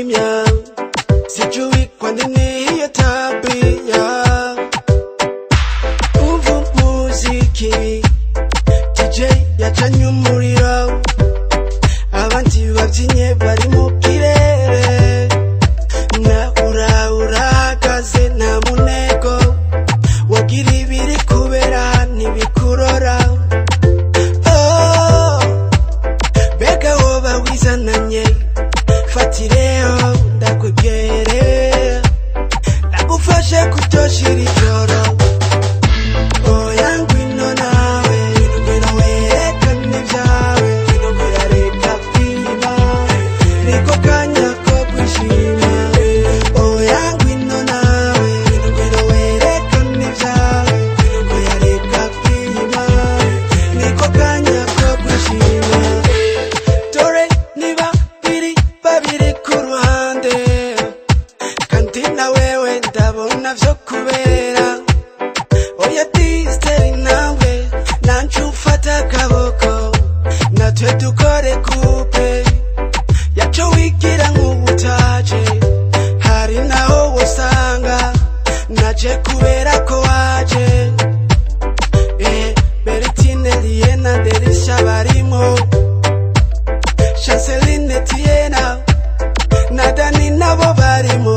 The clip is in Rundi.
kimya, sijui kwa nini hiyo tabia. Umva muziki, DJ yacanye umuriro, abandi babyinye bari mu kirere, nawe urahagaze nta munego, wagira ibiri kubera ntibikurora. Bega woba wizananye, fatireo ndakwegere, nagufashe kutoshira ijoro. Oya ngwino nawe, ngwino werekane ibyawe, ngwino yareka kwiba, niko kanya ko kwishima. Oya ngwino nawe, ngwino werekane ibyawe, ngwino yareka kwiba, niko kanya ko kwishima. Dore niba babiri ku ruhande, kandi na wewe ndabona vyo kubera. Oya disteri nawe, nanje ufata akaboko, natwe dukore couple, yaco wigira nk'ubutaje, hari naho wosanga naje kubera ko waje. Bertine Liena Derisha barimo, Chanceline Tiena na Dani nabo barimo.